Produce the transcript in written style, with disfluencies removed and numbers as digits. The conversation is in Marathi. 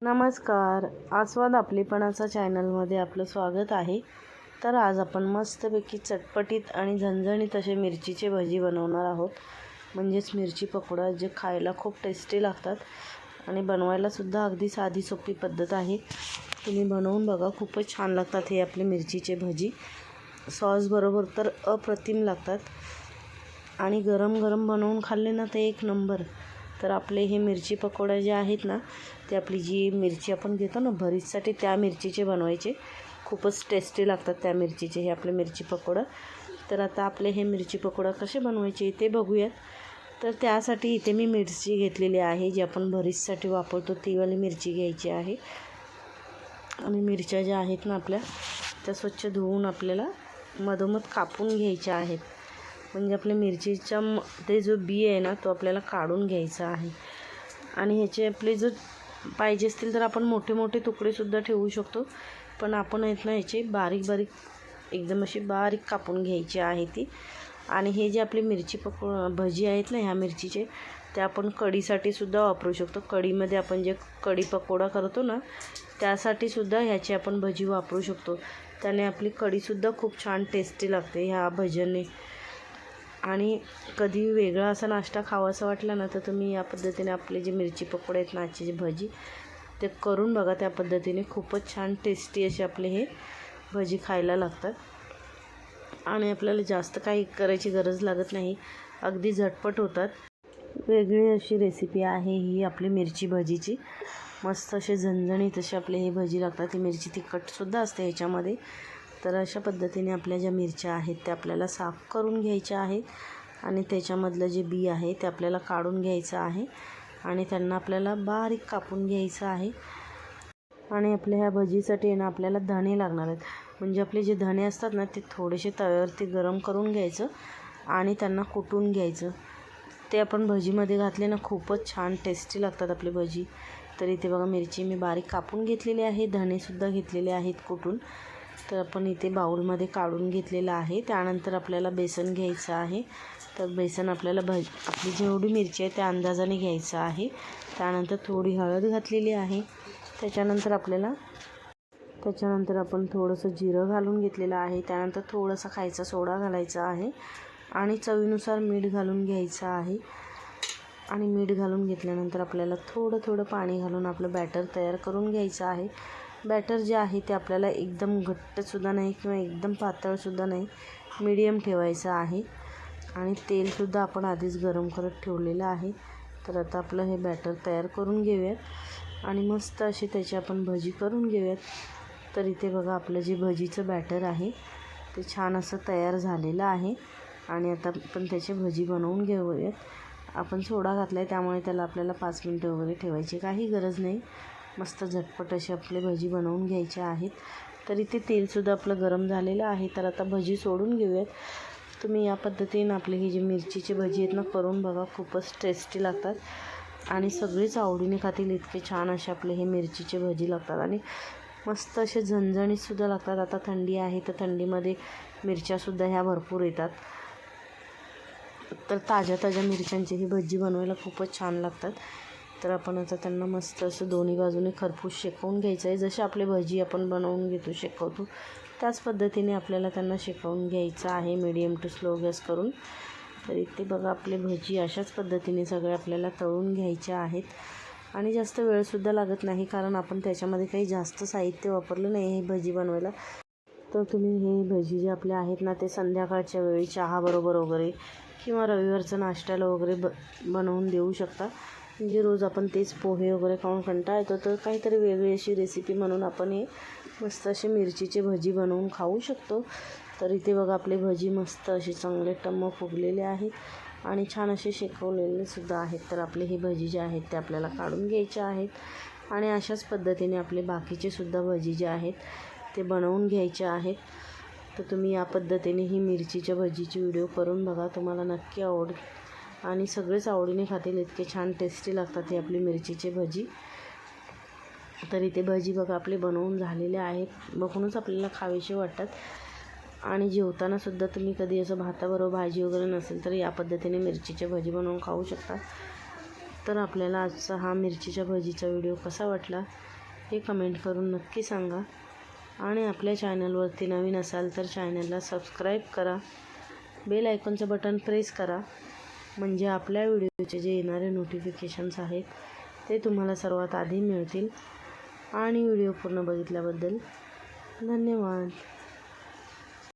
नमस्कार. आस्वाद आपलेपणाचा चॅनलमध्ये आपलं स्वागत आहे. तर आज आपण मस्तपैकी चटपटीत आणि झणझणीत असे मिरचीचे भजी बनवणार आहोत. म्हणजेच मिरची पकोडा, जे खायला खूप टेस्टी लागतात आणि बनवायलासुद्धा अगदी साधी सोपी पद्धत आहे. तुम्ही बनवून बघा, खूपच छान लागतात हे आपले मिरचीचे भजी. सॉसबरोबर तर अप्रतिम लागतात आणि गरम गरम बनवून खाल्ले ना ते एक नंबर. तर आपले हे मिरची पकोडा जे आहेत ना, ते आपली जी मिरची आपण घेतो ना भरीसाठी, त्या मिरचीचे बनवायचे. खूपच टेस्टी लागतात त्या मिरचीचे हे आपले मिरची पकोडा. तर आता आपले हे मिरची पकोडा कसे बनवायचे ते बघूयात. तर त्यासाठी इथे मी मिरची घेतलेली आहे, जी आपण भरीसाठी वापरतो ती वाली मिरची घ्यायची आहे. आणि मिरच्या ज्या आहेत ना आपल्या, त्या स्वच्छ धुवून आपल्याला मधोमध कापून घ्यायच्या आहेत. म्हणजे आपल्या मिरचीचा ते जो बी आहे ना, तो आपल्याला काढून घ्यायचा आहे. आणि ह्याचे आपले जर पाहिजे असतील तर आपण मोठे मोठे तुकडेसुद्धा ठेवू शकतो, पण आपण आहेत ना ह्याचे बारीक बारीक एकदम अशी बारीक कापून घ्यायची आहे ती. आणि हे जे आपले मिरची भजी आहेत ना, ह्या मिरचीचे, ते आपण कढीसाठीसुद्धा वापरू शकतो. कढीमध्ये आपण जे कढी पकोडा करतो ना, त्यासाठीसुद्धा ह्याची आपण भजी वापरू शकतो. त्याने आपली कढीसुद्धा खूप छान टेस्टी लागते ह्या भज्याने. आणि कधी वेगळा असा नाश्ता खावासा वाटला ना, तर तुम्ही या पद्धतीने आपले जे मिरची पकोडे आहेत ना, आजची जी भजी, ते करून बघा. त्या पद्धतीने खूपच छान टेस्टी असे आपले हे भजी खायला लागतात. आणि आपल्याला जास्त काही करायची गरज लागत नाही, अगदी झटपट होतात. वेगळी अशी रेसिपी आहे ही आपली मिरची भजीची. मस्त असे झणझणीत असे आपले हे भजी लागतात. ही मिरची तिखटसुद्धा असते ह्याच्यामध्ये. तर अशा पद्धतीने आपल्या ज्या मिरच्या आहेत त्या आपल्याला साफ करून घ्यायच्या आहेत. आणि त्याच्यामधलं जे बी आहे ते आपल्याला काढून घ्यायचं आहे. आणि त्यांना आपल्याला बारीक कापून घ्यायचं आहे. आणि आपल्या ह्या भजीसाठी ना आपल्याला धणे लागणार आहेत. म्हणजे आपले जे धणे असतात ना, ते थोडेसे तव्यावरती गरम करून घ्यायचं आणि त्यांना कुटून घ्यायचं. ते आपण भजीमध्ये घातले ना, खूपच छान टेस्टी लागतात आपली भजी. तर इथे बघा, मिरची मी बारीक कापून घेतलेली आहे, धणेसुद्धा घेतलेले आहेत कुटून. तर आपण इथे बाऊलमध्ये काढून घेतलेलं आहे. त्यानंतर आपल्याला बेसन घ्यायचं आहे. तर बेसन आपल्याला आपली जेवढी मिरची आहे त्या अंदाजाने घ्यायचं आहे. त्यानंतर थोडी हळद घातलेली आहे. त्याच्यानंतर आपण थोडंसं जिरं घालून घेतलेलं आहे. त्यानंतर थोडासा खायचा सोडा घालायचा आहे आणि चवीनुसार मीठ घालून घ्यायचं आहे. आणि मीठ घालून घेतल्यानंतर आपल्याला थोडं पाणी घालून आपलं बॅटर तयार करून घ्यायचं आहे. बॅटर जे आहे ते आपल्याला एकदम घट्टसुद्धा नाही किंवा एकदम पातळसुद्धा नाही, मीडियम ठेवायचं आहे. आणि तेलसुद्धा आपण आधीच गरम करत ठेवलेलं आहे. तर आता आपलं हे बॅटर तयार करून घेऊयात आणि मस्त अशी त्याची आपण भजी करून घेऊयात. तर इथे बघा, आपलं जे भजीचं बॅटर आहे ते छान असं तयार झालेलं आहे. आणि आता आपण त्याची भजी बनवून घेऊयात. आपण सोडा घातला आहे त्यामुळे त्याला आपल्याला 5 मिनटं वगैरे ठेवायची काही गरज नाही. मस्त झटपट अशी आपले भजी बनवून घ्यायचे आहेत. तर इथे तेलसुद्धा आपलं गरम झालेलं आहे. तर आता भजी सोडून घेऊयात. तुम्ही या पद्धतीने आपले ही जी मिरचीची भजी आहेत ना, करून बघा. खूपच टेस्टी लागतात आणि सगळीच आवडीने खातील, इतके छान असे आपले हे मिरचीचे भजी लागतात. आणि मस्त असे झणझणीतसुद्धा लागतात. आता थंडी आहे, तर थंडीमध्ये मिरच्यासुद्धा ह्या भरपूर येतात. तर ताज्या मिरच्यांची ही भजी बनवायला खूपच छान लागतात. तर आपण आता त्यांना मस्त असं दोन्ही बाजूने खरपूस शेकवून घ्यायचं आहे. जसे आपले भजी आपण बनवून घेतो, शेकवतो, त्याच पद्धतीने आपल्याला त्यांना शेकवून घ्यायचं आहे, मीडियम टू स्लो गॅस करून. तर इथे बघा, आपले भजी अशाच पद्धतीने सगळे आपल्याला तळून घ्यायचे आहेत. आणि जास्त वेळसुद्धा लागत नाही, कारण आपण त्याच्यामध्ये काही जास्त साहित्य वापरलं नाही हे भजी बनवायला. तर तुम्ही हे भजी जे आपले आहेत ना, ते संध्याकाळच्या वेळी चहाबरोबर वगैरे किंवा रविवारचं नाश्त्याला वगैरे बनवून देऊ शकता. म्हणजे रोज आपण तेच पोहे वगैरे खाऊन कंटाळा येतो, तर काहीतरी वेगळी अशी रेसिपी म्हणून आपण हे मस्त असे मिरचीचे भजी बनवून खाऊ शकतो. तर इथे बघा, आपले भजी मस्त असे चांगले टम्म फुगलेले आहेत आणि छान असे शेकवलेले सुद्धा आहेत. तर आपले हे भजी जे आहेत ते आपल्याला काढून घ्यायचे आहेत. आणि अशाच पद्धतीने आपले बाकीचे सुद्धा भजी जे आहेत ते बनवून घ्यायचे आहेत. तर तुम्ही या पद्धतीने ही मिरचीच्या भजीची व्हिडिओ करून बघा, तुम्हाला नक्की आवडेल आणि सगळेच आवडीने खातील, इतके छान टेस्टी लागतात ही आपली मिरचीचे भजी. तर इथे भजी बघा आपले बनवून झालेले आहेत. बघूनच आपल्याला खावेसे वाटतात. आणि जेवतानासुद्धा तुम्ही कधी असं भाताबरोबर भाजी वगैरे नसेल तर या पद्धतीने मिरचीचे भजी बनवून खाऊ शकता. तर आपल्याला आजचा हा मिरचीच्या भजीचा व्हिडिओ कसा वाटला हे कमेंट करून नक्की सांगा. आणि आपल्या चॅनलवरती नवीन असाल तर चॅनलला सबस्क्राईब करा, बेल आयकॉनचं बटन प्रेस करा, म्हणजे आपल्या व्हिडिओचे जे येणारे नोटिफिकेशन्स आहेत ते तुम्हाला सर्वात आधी मिळतील. आणि व्हिडिओ पूर्ण बघितल्याबद्दल धन्यवाद.